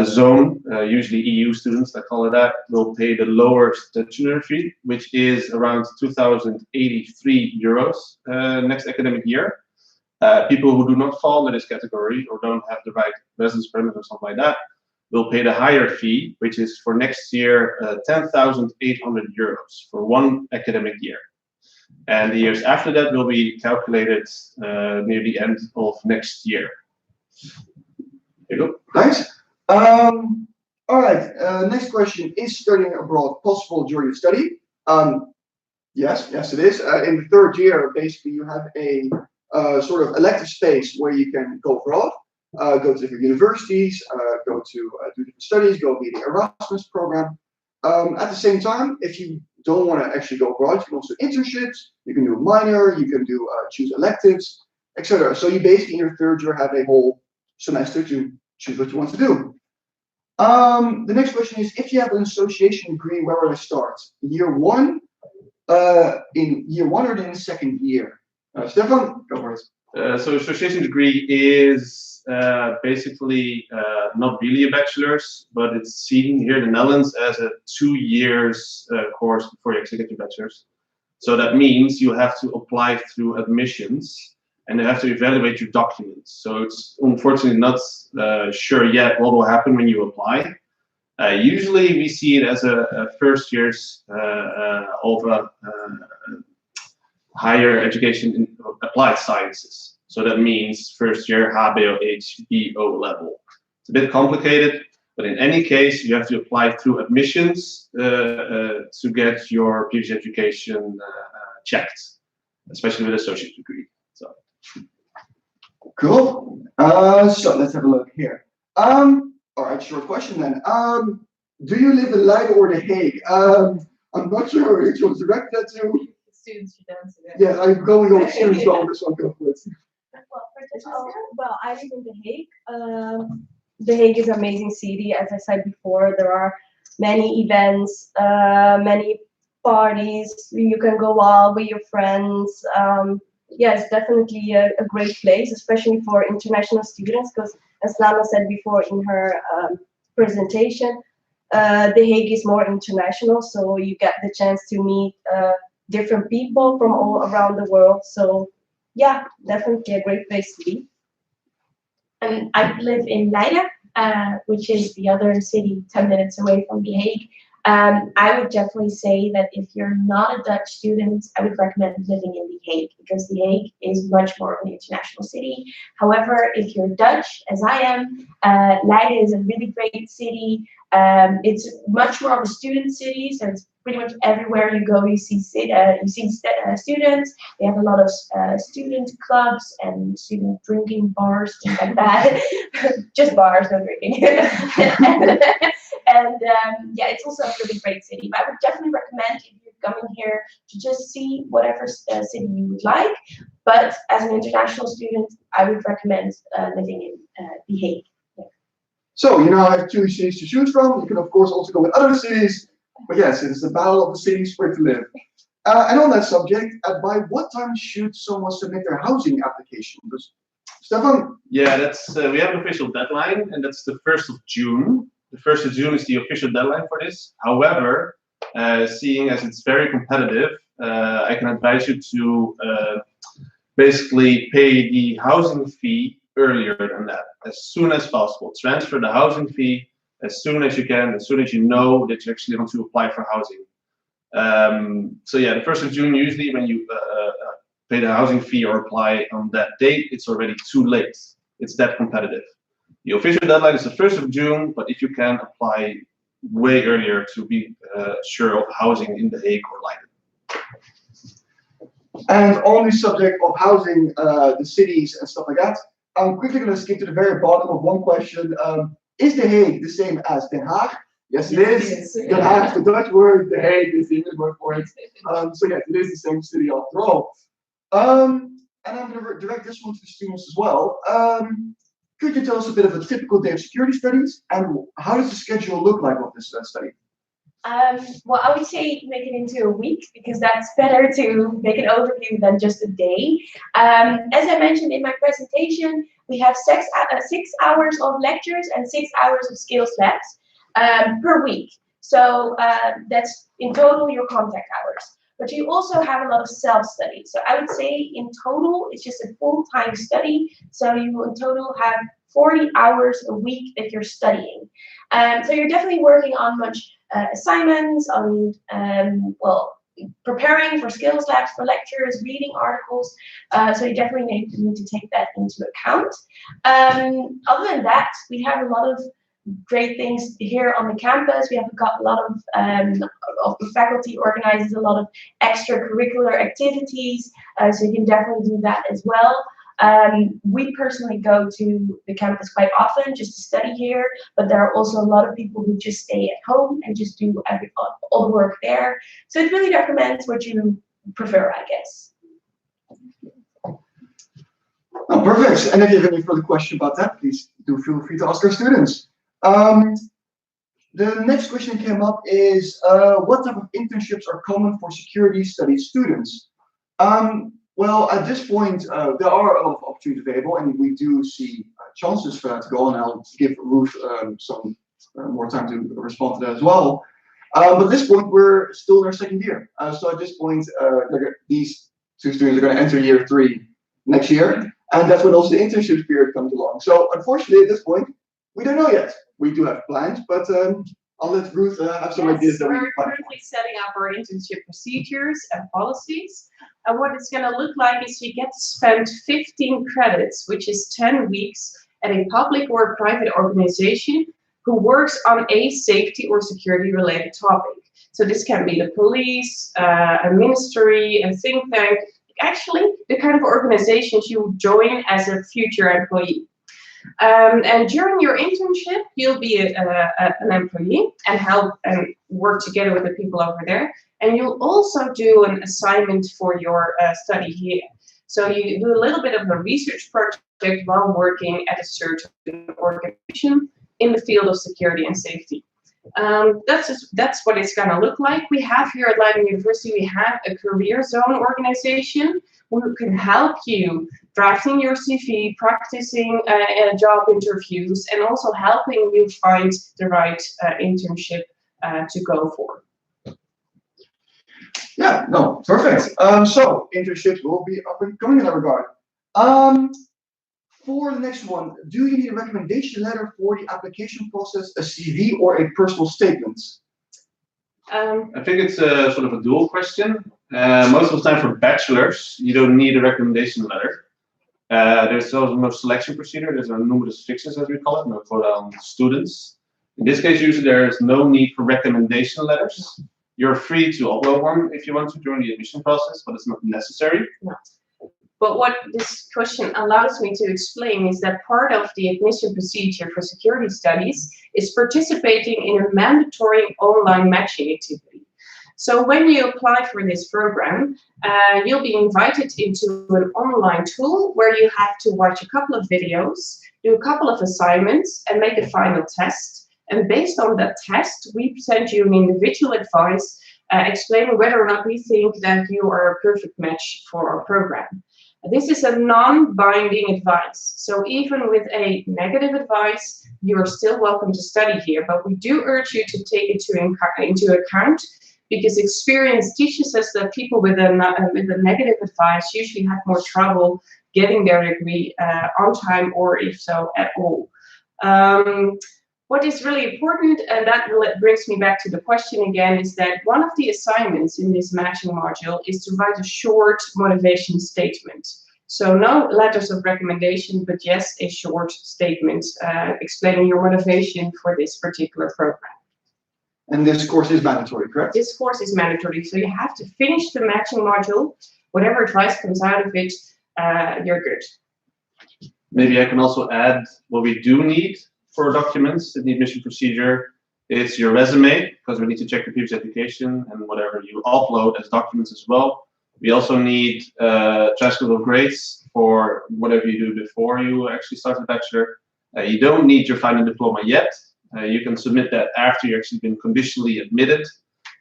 zone, usually EU students, I call it that, will pay the lower statutory fee, which is around €2,083 next academic year. People who do not fall into this category or don't have the right residence permit or something like that will pay the higher fee, which is for next year €10,800 for one academic year. And the years after that will be calculated near the end of next year. There you go. Thanks. All right. Next question: is studying abroad possible during study? Yes, it is. In the third year, basically, you have a sort of elective space where you can go abroad, go to different universities, go to do different studies, go via the Erasmus program. At the same time, if you don't want to actually go abroad, you can also do internships. You can do a minor. You can do choose electives, etc. So you basically in your third year have a whole semester to choose what you want to do. The next question is: if you have an association degree, where will I start? Year one, in year one, or in the second year? Stefan, go for it. So association degree is basically not really a bachelor's, but it's seen here in the Netherlands as a 2 years course before you actually get your bachelor's. So that means you have to apply through admissions, and they have to evaluate your documents. So it's unfortunately not sure yet what will happen when you apply. Usually we see it as a first year's of higher education in applied sciences. So that means first year HBO, HBO level. It's a bit complicated, but in any case, you have to apply through admissions to get your previous education checked, especially with associate degree. So. Cool. So let's have a look here. All right, short question then. Do you live in Leiden or The Hague? I'm not sure which one's direct that to. Students should answer that. Yeah, I'm going on students on this one. Go for it. Well, I live in The Hague. The Hague is an amazing city. As I said before, there are many events, many parties. You can go out with your friends. Yeah, it's definitely a great place, especially for international students, because as Lana said before in her presentation, The Hague is more international, so you get the chance to meet different people from all around the world. So yeah, definitely a great place to be. And I live in Leiden, which is the other city 10 minutes away from The Hague. I would definitely say that if you're not a Dutch student, I would recommend living in The Hague, because The Hague is much more of an international city. However, if you're Dutch, as I am, Leiden is a really great city. It's much more of a student city, so it's pretty much everywhere you go, you see students. They have a lot of student clubs and student drinking bars, things like that. Just bars, no drinking. And yeah, it's also a really great city. But I would definitely recommend, if you're coming here, to just see whatever city you would like. But as an international student, I would recommend living in The Hague. Yeah. So you now have 2 cities to choose from. You can of course also go with other cities. But yes, it's the battle of the cities where to live. And on that subject, by what time should someone submit their housing application? Stefan? Yeah, that's we have an official deadline, and that's the 1st of June. The 1st of June is the official deadline for this. However, seeing as it's very competitive, I can advise you to basically pay the housing fee earlier than that, as soon as possible. Transfer the housing fee as soon as you can, as soon as you know that you actually want to apply for housing. So yeah, the 1st of June, usually when you pay the housing fee or apply on that date, it's already too late. It's that competitive. The official deadline is the 1st of June, but if you can apply way earlier to be sure of housing in The Hague or Leiden. And on the subject of housing, the cities and stuff like that, I'm quickly going to skip to the very bottom of one question. Is The Hague the same as Den Haag? Yes, it is. Den Haag is the Dutch word, The Hague is the English word for it. So yes, it is the same city after all. And I'm going to direct this one to the students as well. Could you tell us a bit of a typical day of security studies, and how does the schedule look like of this study? Well, I would say make it into a week, because that's better to make an overview than just a day. As I mentioned in my presentation, we have 6 hours of lectures and 6 hours of skills labs per week. So that's in total your contact hours. But you also have a lot of self-study. So I would say in total, it's just a full-time study. So you will in total have 40 hours a week that you're studying. So you're definitely working on much assignments, on, well, preparing for skills labs, for lectures, reading articles. So you definitely need to take that into account. Other than that, we have a lot of great things here on the campus. We have got a lot of the faculty organizes a lot of extracurricular activities, so you can definitely do that as well. We personally go to the campus quite often just to study here, but there are also a lot of people who just stay at home and just do all the work there. So it really recommends what you prefer, I guess. Oh, perfect. And if you have any further question about that, please do feel free to ask our students. The next question came up is, what type of internships are common for security studies students? Well, at this point, there are a lot of opportunities available, and we do see chances for that to go on. I'll give Ruth some more time to respond to that as well. But at this point, we're still in our second year. So at this point, these two students are going to enter year 3 next year, and that's when also the internship period comes along. So unfortunately, at this point, we don't know yet. We do have plans, but I'll let Ruth have some ideas. That we're currently setting up our internship procedures and policies. And what it's going to look like is you get to spend 15 credits, which is 10 weeks, at a public or private organization who works on a safety or security related topic. So this can be the police, a ministry, a think tank, actually the kind of organizations you join as a future employee. And during your internship, you'll be an employee and help and work together with the people over there. And you'll also do an assignment for your study here. So you do a little bit of a research project while working at a certain organization in the field of security and safety. That's what it's going to look like. We have here at Leiden University, we have a career zone organization who can help you drafting your CV, practicing job interviews, and also helping you find the right internship to go for. Yeah, no, perfect. So internships will be up and coming in that regard. For the next one, do you need a recommendation letter for the application process, a CV, or a personal statement? I think it's a sort of a dual question. Most of the time for bachelors, you don't need a recommendation letter. There's also no selection procedure. There's a numerous fixes, as we call it, no for students. In this case, usually there is no need for recommendation letters. You're free to upload one if you want to during the admission process, but it's not necessary. No. But what this question allows me to explain is that part of the admission procedure for security studies is participating in a mandatory online matching activity. So when you apply for this program, you'll be invited into an online tool where you have to watch a couple of videos, do a couple of assignments, and make a final test. And based on that test, we send you an individual advice explaining whether or not we think that you are a perfect match for our program. This is a non-binding advice. So even with a negative advice, you are still welcome to study here. But we do urge you to take it into account, because experience teaches us that people with a negative advice usually have more trouble getting their degree on time, or if so at all. What is really important, and that brings me back to the question again, is that one of the assignments in this matching module is to write a short motivation statement. So no letters of recommendation, but yes, a short statement explaining your motivation for this particular program. And this course is mandatory, correct? This course is mandatory, so you have to finish the matching module. Whatever advice comes out of it, you're good. Maybe I can also add what we do need for documents in the admission procedure. It's your resume, because we need to check your previous education and whatever you upload as documents as well. We also need transcript of grades for whatever you do before you actually start the bachelor. You don't need your final diploma yet. You can submit that after you've actually been conditionally admitted.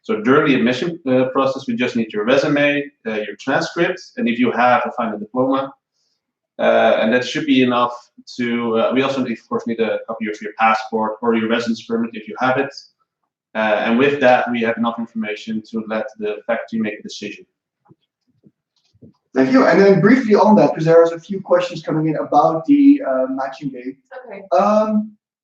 So during the admission process, we just need your resume, your transcript, and if you have a final diploma, and that should be enough to, we also, of course, need a copy of your passport or your residence permit if you have it. And with that, we have enough information to let the faculty make a decision. Thank you. And then briefly on that, because there are a few questions coming in about the matching day. Okay.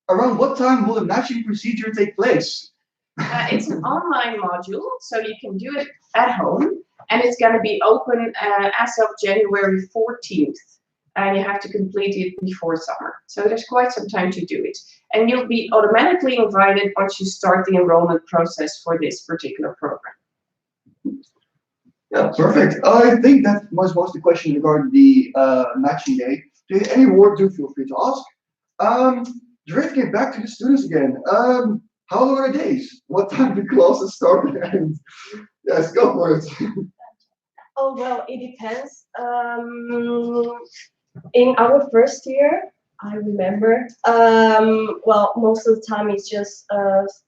Around what time will the matching procedure take place? It's an online module, so you can do it at home, and it's going to be open as of January 14th. And you have to complete it before summer. So there's quite some time to do it. And you'll be automatically invited once you start the enrollment process for this particular program. Yeah, perfect. I think that was most of the question regarding the matching day. If you have any more, do feel free to ask. Drifting back to the students again. How long are the days? What time do classes start and end? Yes, go for it. Oh, well, it depends. In our first year, I remember, well, most of the time it's just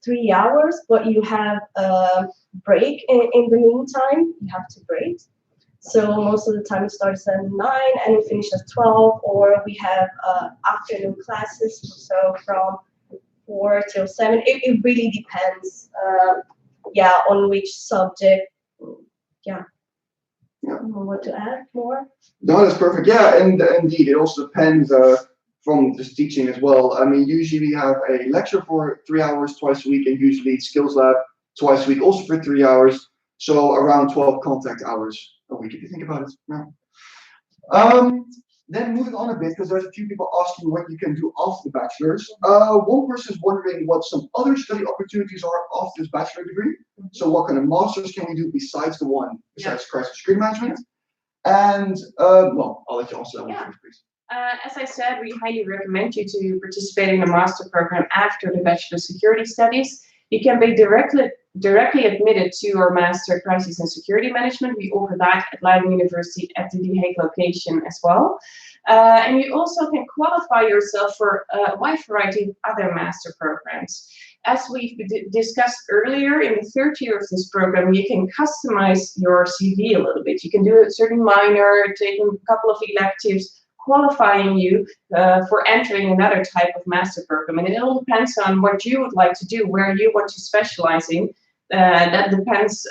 3 hours, but you have a break in the meantime. You have to break. So most of the time it starts at 9 and it finishes at 12, or we have afternoon classes, so from 4 till 7. It really depends, yeah, on which subject. Yeah. What to add more? No, that's perfect. Yeah, and indeed, it also depends from this teaching as well. I mean, usually we have a lecture for 3 hours twice a week, and usually it's skills lab twice a week, also for 3 hours. So around 12 contact hours a week, if you think about it. No. Then moving on a bit, because there's a few people asking what you can do after the bachelor's. One person is wondering what some other study opportunities are after this bachelor degree. So what kind of masters can we do besides the one, besides crisis security management? And well, I'll let you answer that one first, please. As I said, we highly recommend you to participate in a master program after the Bachelor Security Studies. You can be directly admitted to our Master Crisis and Security Management. We offer that at Leiden University at the The Hague location as well. And you also can qualify yourself for a wide variety of other master programs. As we've discussed earlier, in the third year of this program, you can customize your CV a little bit. You can do a certain minor, take a couple of electives, qualifying you for entering another type of master program. And it all depends on what you would like to do, where you want to specialize in. That depends,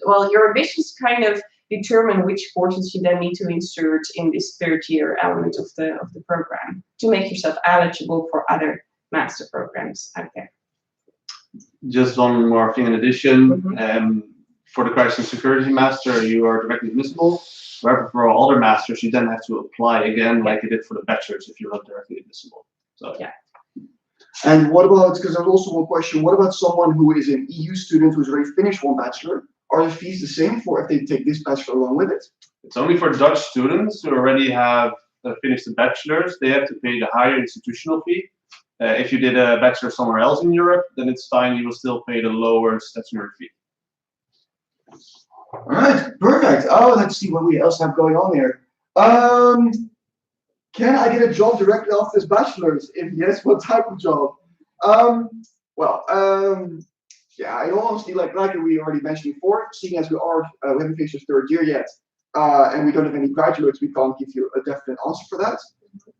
well, your ambitions kind of determine which courses you then need to insert in this third year element of the program to make yourself eligible for other master programs out there. Just one more thing in addition. For the Crisis and Security Master, you are directly admissible. However, for all other masters, you then have to apply again, like you did for the bachelors, if you're not directly admissible. So yeah. And what about, because there's also one question, what about someone who is an EU student who's already finished one bachelor? Are the fees the same for if they take this bachelor along with it? It's only for Dutch students who already have finished the bachelor's. They have to pay the higher institutional fee. If you did a bachelor somewhere else in Europe, then it's fine. You will still pay the lower statutory fee. All right, perfect. Oh, let's see what we else have going on here. Can I get a job directly after this bachelor's? If yes, what type of job? Yeah, in all honesty, like we already mentioned before, seeing as we haven't finished the third year yet, and we don't have any graduates, we can't give you a definite answer for that.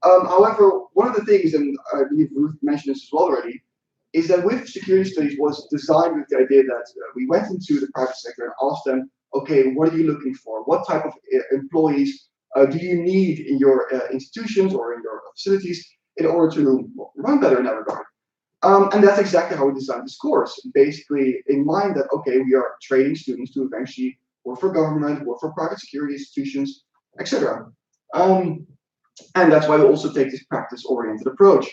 However, one of the things, and I believe Ruth mentioned this as well already, is that with security studies was designed with the idea that we went into the private sector and asked them, okay, what are you looking for? What type of employees do you need in your institutions or in your facilities in order to run better in that regard? And that's exactly how we designed this course. Basically, in mind that, okay, we are training students to eventually work for government, work for private security institutions, etc. And that's why we also take this practice-oriented approach.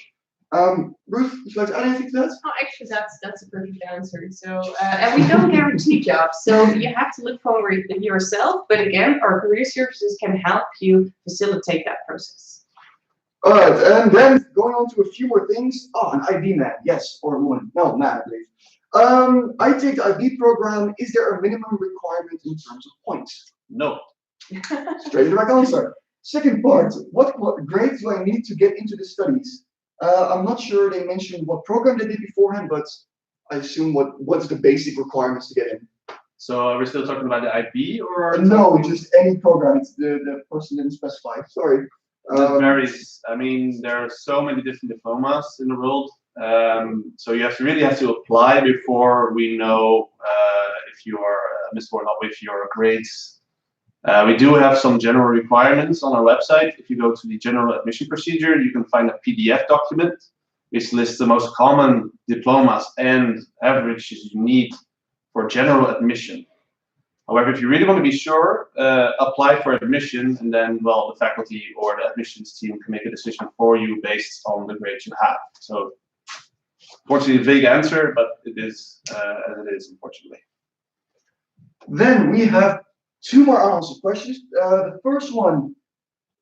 Ruth, would you like to add anything to that? Oh, actually, that's a perfect answer. So, and we don't guarantee jobs, so you have to look for it yourself. But again, our career services can help you facilitate that process. All right, and then going on to a few more things. Oh, an IB man, yes, or a woman. No, man, I believe. I take the IB program. Is there a minimum requirement in terms of points? No. Straight to the right answer. Second part, what grade do I need to get into the studies? I'm not sure they mentioned what program they did beforehand, but I assume what's the basic requirements to get in. So are we still talking about the IB or? No, just any program. It's the person didn't specify. Sorry. That varies. I mean, there are so many different diplomas in the world. So you really have to apply before we know if you are admissible or not with your grades. We do have some general requirements on our website. If you go to the general admission procedure, you can find a PDF document which lists the most common diplomas and averages you need for general admission. However, if you really want to be sure, apply for admission, and then, well, the faculty or the admissions team can make a decision for you based on the grades you have. So, unfortunately, a vague answer, but it is as it is, unfortunately. Then we have two more unanswered questions. The first one,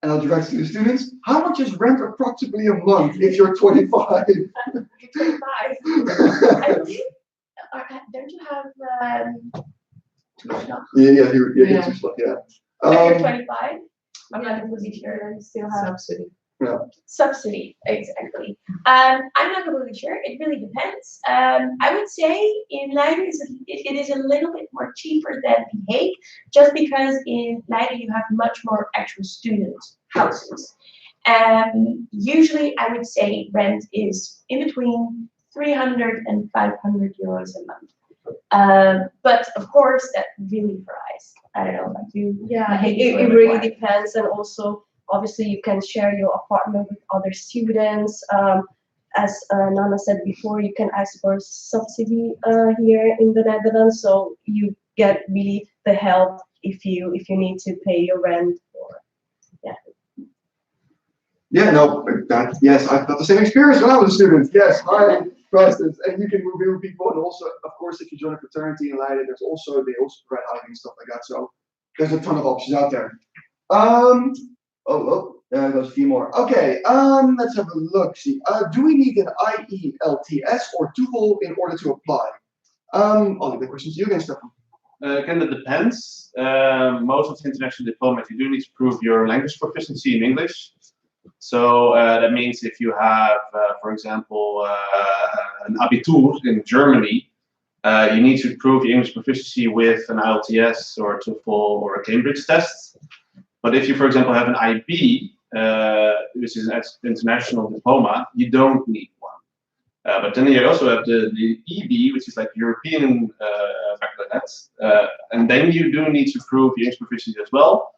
and I'll direct to the students. How much is rent approximately a month if you're 25? 25. I believe. Don't you have tuition? Yeah. You're 25. I'm not completely sure. You still have subsidy. Yeah. Subsidy, exactly. I'm not completely sure. It really depends. I would say in Leiden it is a little bit more cheaper than The Hague, just because in Leiden you have much more actual student houses. Usually, I would say rent is in between 300 and 500 euros a month. But of course, that really varies. I don't know about you. Yeah, it really depends, and also obviously you can share your apartment with other students. As Nana said before, you can ask for subsidy here in the Netherlands, so you get really the help if you need to pay your rent. Or Yeah, no, yes, I've got the same experience when I was a student. Yes, high prices, and you can move in with people, and also, of course, if you join a fraternity in Leiden, they also provide housing and stuff like that. So there's a ton of options out there. There goes a few more. Okay, let's have a look. See, do we need an IELTS or TOEFL in order to apply? I'll leave the questions to you again, Stefan. Again, it depends. Most of the international diplomas, you do need to prove your language proficiency in English. So that means if you have, for example, an Abitur in Germany, you need to prove your English proficiency with an IELTS or a TOEFL or a Cambridge test. But if you, for example, have an IB, which is an international diploma, you don't need one. But then you also have the EB, which is like European baccalaureate, and then you do need to prove your English proficiency as well.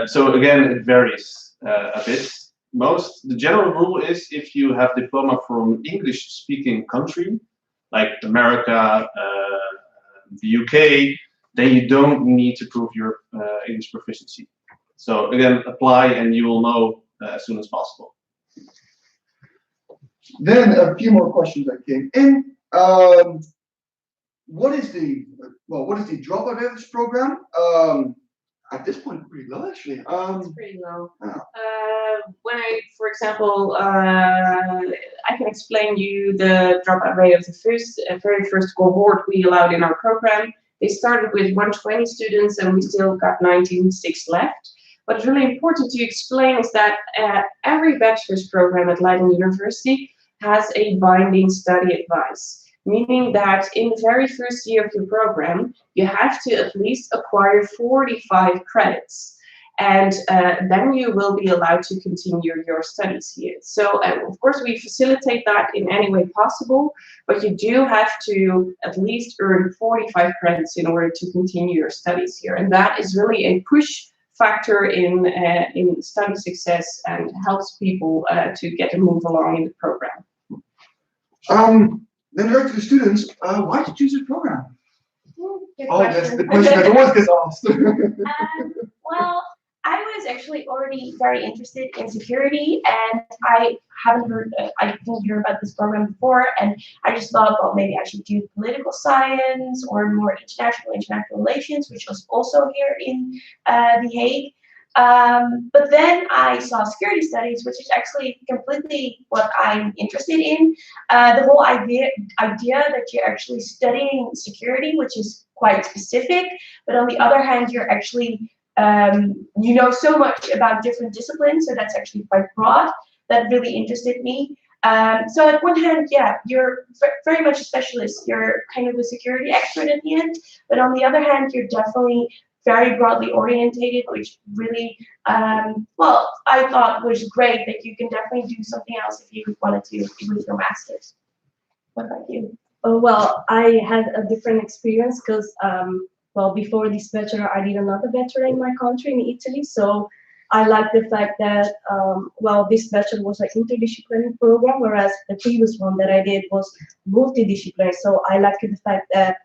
So again, it varies a bit. The general rule is if you have diploma from English-speaking country, like America, the UK, then you don't need to prove your English proficiency. So again, apply and you will know as soon as possible. Then a few more questions that came in. What is the dropout rate of this program? At this point, pretty low actually. It's pretty low. Yeah. When for example, I can explain you the dropout rate of the very first cohort we allowed in our program. They started with 120 students, and we still got 96 left. What's really important to explain is that every bachelor's program at Leiden University has a binding study advice, meaning that in the very first year of your program, you have to at least acquire 45 credits. And then you will be allowed to continue your studies here. So, of course, we facilitate that in any way possible, but you do have to at least earn 45 credits in order to continue your studies here. And that is really a push factor in study success and helps people to get a move along in the program. Then direct to the students, why did you choose this program? Good Oh, question. that's the question that always gets asked. Well, I was actually already very interested in security, and I didn't hear about this program before, and I just thought, well, maybe I should do political science or more international relations, which was also here in The Hague. But then I saw security studies, which is actually completely what I'm interested in. The whole idea that you're actually studying security, which is quite specific, but on the other hand, you're actually you know so much about different disciplines, so that's actually quite broad. That really interested me. So at one hand, yeah, you're very much a specialist. You're kind of a security expert at the end, but on the other hand, you're definitely very broadly orientated, which really, well, I thought was great that you can definitely do something else if you wanted to with your master's. What about you? Oh, well, I had a different experience because, well, before this bachelor, I did another bachelor in my country, in Italy. So I like the fact that, well, this bachelor was an interdisciplinary program, whereas the previous one that I did was multidisciplinary. So I like the fact that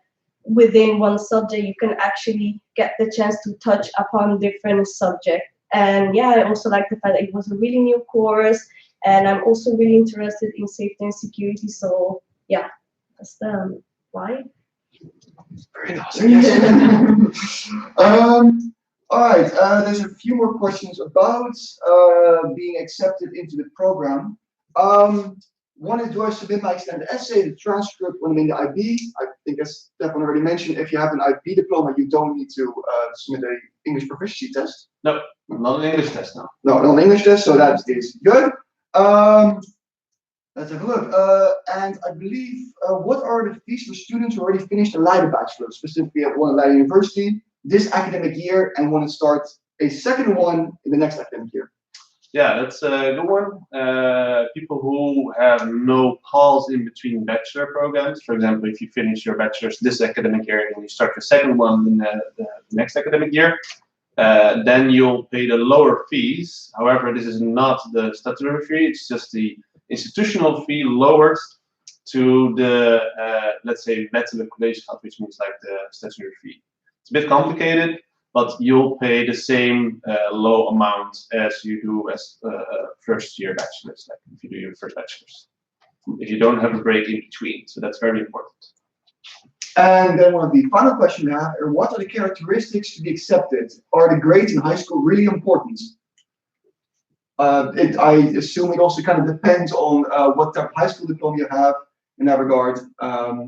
within one subject, you can actually get the chance to touch upon different subjects. And yeah, I also like the fact that it was a really new course, and I'm also really interested in safety and security. So yeah, that's the why. Very nice. All right, there's a few more questions about being accepted into the program. One is, do I submit my extended essay, the transcript when I'm in the IB? I think as Stefan already mentioned, if you have an IB diploma, you don't need to submit an English proficiency test. No, not an English test now. No, not an English test, so that is good. Let's have a look. And I believe, what are the fees for students who already finished a Leiden Bachelor, specifically at one at Leiden University this academic year and want to start a second one in the next academic year? Yeah, that's a good one. People who have no pause in between bachelor programs, for example, if you finish your bachelor's this academic year and you start your second one in the next academic year, then you'll pay the lower fees. However, this is not the statutory fee, it's just the institutional fee lowered to the, let's say, wettelijk collegegat, which means like the statutory fee. It's a bit complicated, but you'll pay the same low amount as you do as first year bachelors, like if you do your first bachelor's. If you don't have a break in between, so that's very important. And then one of the final questions we have are, what are the characteristics to be accepted? Are the grades in high school really important? I assume it also kind of depends on what type of high school diploma you have in that regard.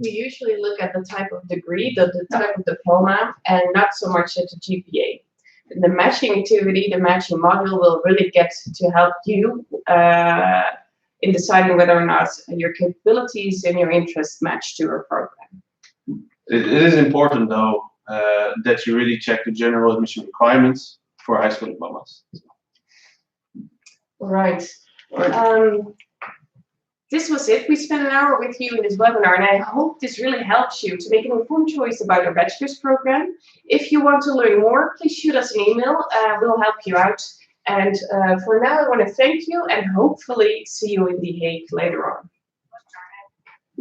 We usually look at the type of degree, the type of diploma, and not so much at the GPA. The matching activity, the matching module will really get to help you in deciding whether or not your capabilities and your interests match to our program. It is important, though, that you really check the general admission requirements for high school diplomas. Right. This was it. We spent an hour with you in this webinar, and I hope this really helps you to make an informed choice about our bachelor's program. If you want to learn more, please shoot us an email. We'll help you out. And for now, I want to thank you and hopefully see you in The Hague later on.